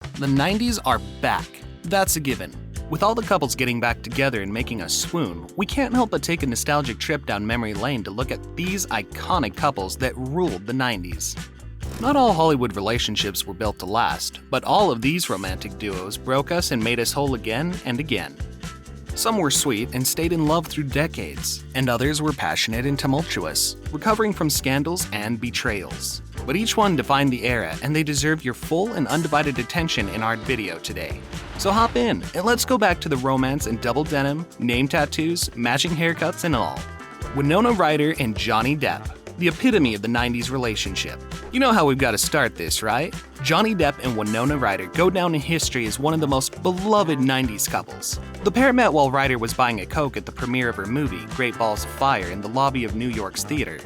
The 90s are back. That's a given. With all the couples getting back together and making us swoon, we can't help but take a nostalgic trip down memory lane to look at these iconic couples that ruled the 90s. Not all Hollywood relationships were built to last, but all of these romantic duos broke us and made us whole again and again. Some were sweet and stayed in love through decades, and others were passionate and tumultuous, recovering from scandals and betrayals. But each one defined the era, and they deserve your full and undivided attention in our video today. So hop in, and let's go back to the romance and double denim, name tattoos, matching haircuts, and all. Winona Ryder and Johnny Depp, the epitome of the 90s relationship. You know how we've got to start this, right? Johnny Depp and Winona Ryder go down in history as one of the most beloved 90s couples. The pair met while Ryder was buying a Coke at the premiere of her movie, Great Balls of Fire, in the lobby of New York's theater.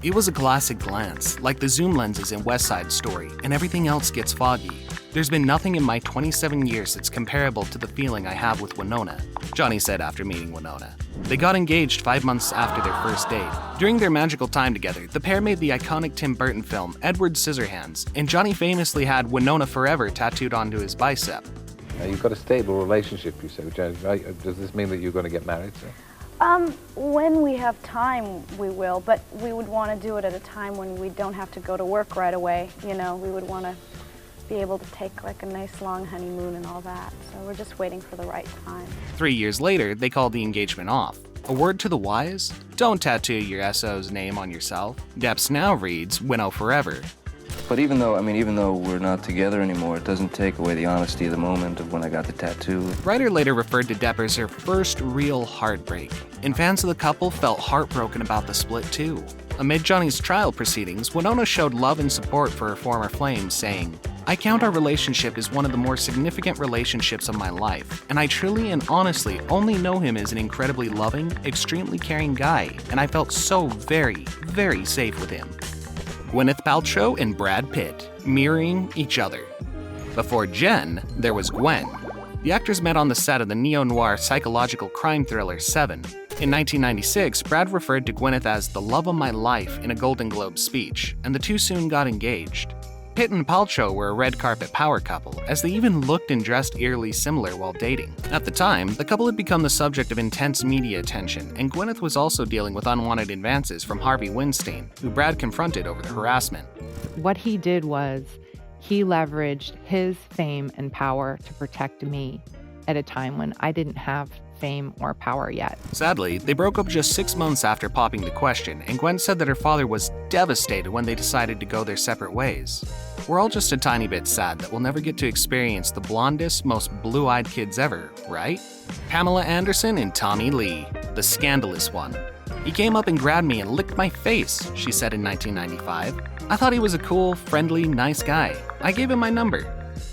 It was a classic glance, like the zoom lenses in West Side Story, and everything else gets foggy. There's been nothing in my 27 years that's comparable to the feeling I have with Winona, Johnny said after meeting Winona. They got engaged 5 months after their first date. During their magical time together, the pair made the iconic Tim Burton film Edward Scissorhands, and Johnny famously had Winona Forever tattooed onto his bicep. Now, you've got a stable relationship, you say, right? Does this mean that you're going to get married, sir? When we have time, we will, but we would want to do it at a time when we don't have to go to work right away. You know, we would want to be able to take like a nice long honeymoon and all that. So we're just waiting for the right time. 3 years later, they called the engagement off. A word to the wise? Don't tattoo your SO's name on yourself. Depp's now reads Winnow Forever. But even though we're not together anymore, it doesn't take away the honesty of the moment of when I got the tattoo. Ryder later referred to Depp as her first real heartbreak, and fans of the couple felt heartbroken about the split too. Amid Johnny's trial proceedings, Winona showed love and support for her former flame, saying, "I count our relationship as one of the more significant relationships of my life, and I truly and honestly only know him as an incredibly loving, extremely caring guy, and I felt so very, very safe with him." Gwyneth Paltrow and Brad Pitt, mirroring each other. Before Jen, there was Gwen. The actors met on the set of the neo-noir psychological crime thriller Seven. In 1996, Brad referred to Gwyneth as the love of my life in a Golden Globe speech, and the two soon got engaged. Pitt and Paltrow were a red carpet power couple, as they even looked and dressed eerily similar while dating. At the time, the couple had become the subject of intense media attention, and Gwyneth was also dealing with unwanted advances from Harvey Weinstein, who Brad confronted over the harassment. What he did was he leveraged his fame and power to protect me at a time when I didn't have fame or power yet. Sadly, they broke up just 6 months after popping the question, and Gwen said that her father was devastated when they decided to go their separate ways. We're all just a tiny bit sad that we'll never get to experience the blondest, most blue-eyed kids ever, right? Pamela Anderson and Tommy Lee, the scandalous one. "He came up and grabbed me and licked my face," she said in 1995. "I thought he was a cool, friendly, nice guy. I gave him my number."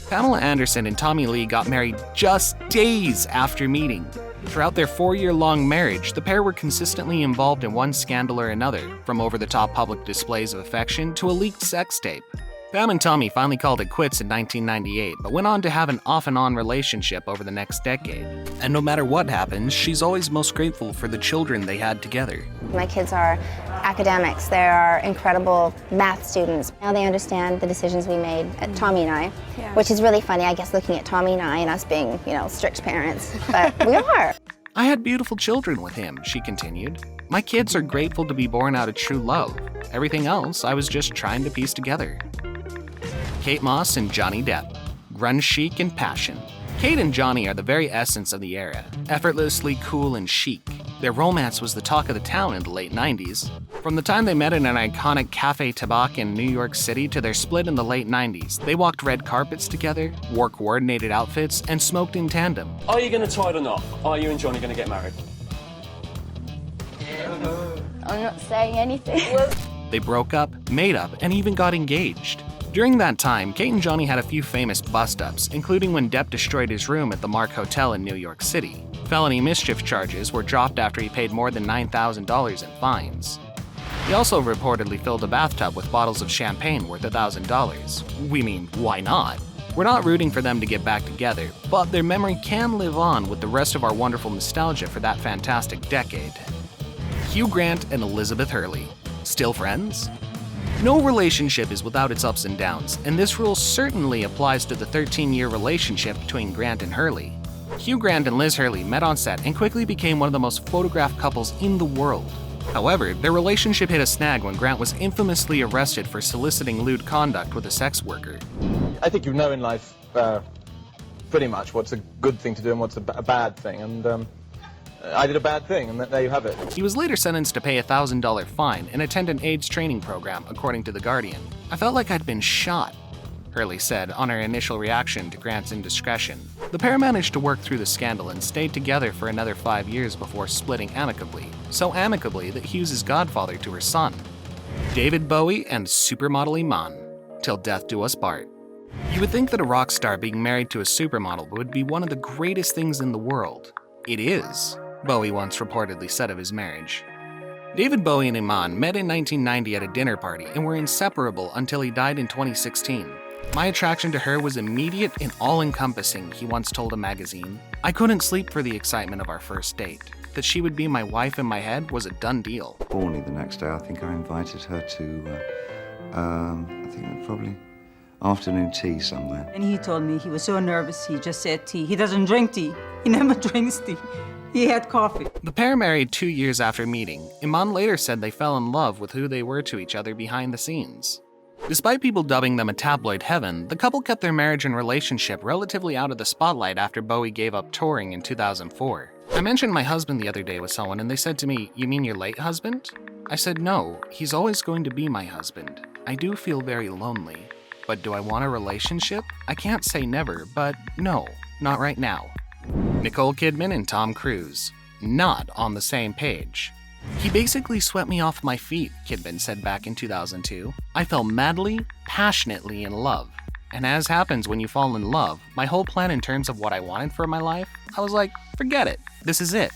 Pamela Anderson and Tommy Lee got married just days after meeting. Throughout their 4-year-long marriage, the pair were consistently involved in one scandal or another, from over-the-top public displays of affection to a leaked sex tape. Pam and Tommy finally called it quits in 1998, but went on to have an off-and-on relationship over the next decade. And no matter what happens, she's always most grateful for the children they had together. My kids are academics. They are incredible math students. Now they understand the decisions we made, Tommy and I, which is really funny, I guess, looking at Tommy and I and us being, strict parents, but we are. "I had beautiful children with him," she continued. "My kids are grateful to be born out of true love. Everything else, I was just trying to piece together." Kate Moss and Johnny Depp, grunge chic and passion. Kate and Johnny are the very essence of the era, effortlessly cool and chic. Their romance was the talk of the town in the late 90s. From the time they met in an iconic Café Tabac in New York City to their split in the late 90s, they walked red carpets together, wore coordinated outfits, and smoked in tandem. Are you going to tie the knot? Are you and Johnny going to get married? I'm not saying anything. They broke up, made up, and even got engaged. During that time, Kate and Johnny had a few famous bust-ups, including when Depp destroyed his room at the Mark Hotel in New York City. Felony mischief charges were dropped after he paid more than $9,000 in fines. He also reportedly filled a bathtub with bottles of champagne worth $1,000. We mean, why not? We're not rooting for them to get back together, but their memory can live on with the rest of our wonderful nostalgia for that fantastic decade. Hugh Grant and Elizabeth Hurley. Still friends? No relationship is without its ups and downs, and this rule certainly applies to the 13-year relationship between Grant and Hurley. Hugh Grant and Liz Hurley met on set and quickly became one of the most photographed couples in the world. However, their relationship hit a snag when Grant was infamously arrested for soliciting lewd conduct with a sex worker. I think you know in life pretty much what's a good thing to do and what's a bad thing, and I did a bad thing, and there you have it. He was later sentenced to pay a $1,000 fine and attend an AIDS training program, according to The Guardian. "I felt like I'd been shot," Hurley said on her initial reaction to Grant's indiscretion. The pair managed to work through the scandal and stayed together for another 5 years before splitting amicably, so amicably that Hugh's is godfather to her son. David Bowie and supermodel Iman, till death do us part. You would think that a rock star being married to a supermodel would be one of the greatest things in the world. It is, Bowie once reportedly said of his marriage. David Bowie and Iman met in 1990 at a dinner party and were inseparable until he died in 2016. "My attraction to her was immediate and all-encompassing," he once told a magazine. "I couldn't sleep for the excitement of our first date. That she would be my wife in my head was a done deal." Horny the next day, I think I invited her to, I think it was probably afternoon tea somewhere. And he told me he was so nervous, he just said tea. He doesn't drink tea. He never drinks tea. He had coffee. The pair married 2 years after meeting. Iman later said they fell in love with who they were to each other behind the scenes. Despite people dubbing them a tabloid heaven, the couple kept their marriage and relationship relatively out of the spotlight after Bowie gave up touring in 2004. "I mentioned my husband the other day with someone and they said to me, 'You mean your late husband?' I said, 'No, he's always going to be my husband. I do feel very lonely. But do I want a relationship? I can't say never, but no, not right now.'" Nicole Kidman and Tom Cruise, not on the same page. "He basically swept me off my feet," Kidman said back in 2002. "I fell madly, passionately in love. And as happens when you fall in love, my whole plan in terms of what I wanted for my life, I was like, forget it, this is it.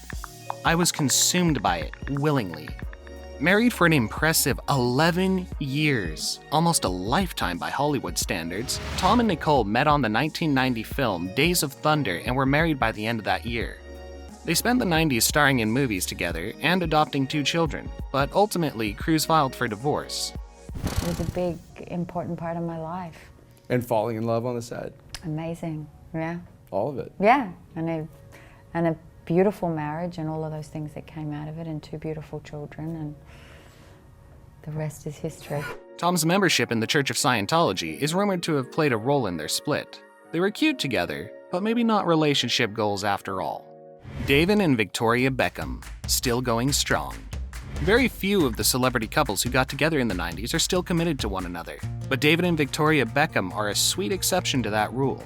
I was consumed by it, willingly." Married for an impressive 11 years, almost a lifetime by Hollywood standards, Tom and Nicole met on the 1990 film Days of Thunder and were married by the end of that year. They spent the 90s starring in movies together and adopting 2 children, but ultimately Cruise filed for divorce. It was a big, important part of my life. And falling in love on the set. Amazing, yeah. All of it. Yeah, and a beautiful marriage and all of those things that came out of it, and 2 beautiful children, and the rest is history. Tom's membership in the Church of Scientology is rumored to have played a role in their split. They were cute together, but maybe not relationship goals after all. David and Victoria Beckham, still going strong. Very few of the celebrity couples who got together in the 90s are still committed to one another, but David and Victoria Beckham are a sweet exception to that rule.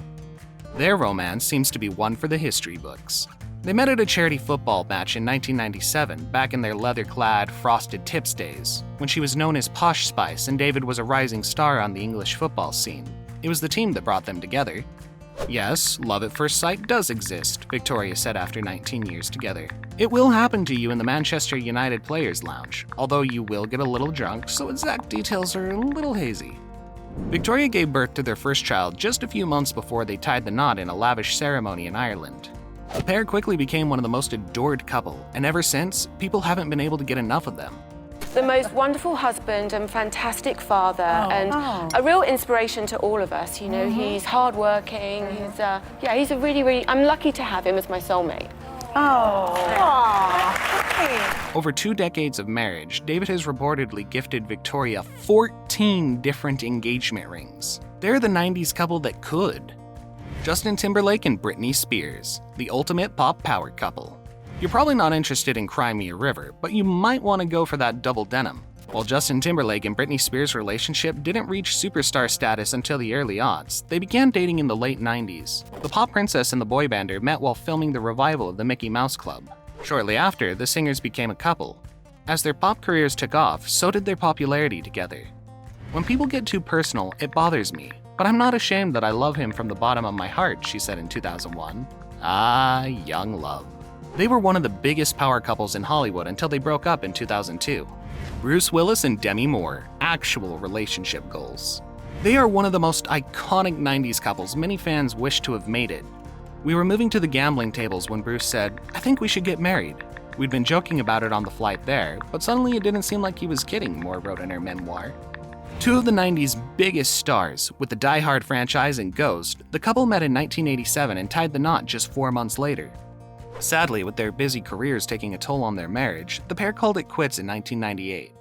Their romance seems to be one for the history books. They met at a charity football match in 1997, back in their leather-clad, frosted tips days, when she was known as Posh Spice and David was a rising star on the English football scene. It was the team that brought them together. "Yes, love at first sight does exist," Victoria said after 19 years together. "It will happen to you in the Manchester United Players' Lounge, although you will get a little drunk, so exact details are a little hazy." Victoria gave birth to their first child just a few months before they tied the knot in a lavish ceremony in Ireland. The pair quickly became one of the most adored couple, and ever since, people haven't been able to get enough of them. The most wonderful husband and fantastic father, and a real inspiration to all of us. You know, he's hardworking. He's a really, I'm lucky to have him as my soulmate. Over 2 decades of marriage, David has reportedly gifted Victoria 14 different engagement rings. They're the 90s couple that could. Justin Timberlake and Britney Spears, the ultimate pop power couple. You're probably not interested in Cry Me a River, but you might want to go for that double denim. While Justin Timberlake and Britney Spears' relationship didn't reach superstar status until the early aughts, they began dating in the late 90s. The pop princess and the boy bander met while filming the revival of the Mickey Mouse Club. Shortly after, the singers became a couple. As their pop careers took off, so did their popularity together. "When people get too personal, it bothers me, but I'm not ashamed that I love him from the bottom of my heart," she said in 2001. Ah, young love. They were one of the biggest power couples in Hollywood until they broke up in 2002. Bruce Willis and Demi Moore, actual relationship goals. They are one of the most iconic 90s couples many fans wish to have made it. "We were moving to the gambling tables when Bruce said, 'I think we should get married.' We'd been joking about it on the flight there, but suddenly it didn't seem like he was kidding," Moore wrote in her memoir. Two of the 90s biggest stars, with the Die Hard franchise and Ghost, the couple met in 1987 and tied the knot just 4 months later. Sadly, with their busy careers taking a toll on their marriage, the pair called it quits in 1998.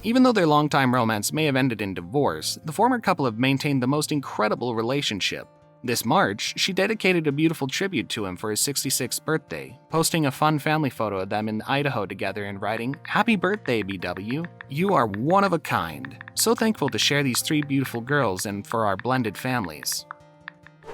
Even though their longtime romance may have ended in divorce, the former couple have maintained the most incredible relationship. This March, she dedicated a beautiful tribute to him for his 66th birthday, posting a fun family photo of them in Idaho together and writing, "Happy birthday, BW. You are one of a kind. So thankful to share these 3 beautiful girls and for our blended families."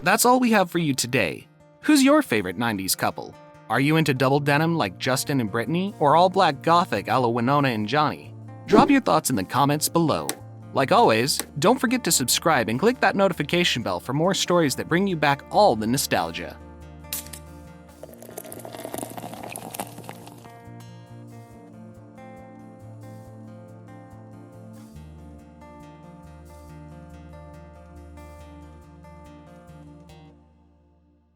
That's all we have for you today. Who's your favorite 90s couple? Are you into double denim like Justin and Britney, or all black gothic a la Winona and Johnny? Drop your thoughts in the comments below. Like always, don't forget to subscribe and click that notification bell for more stories that bring you back all the nostalgia.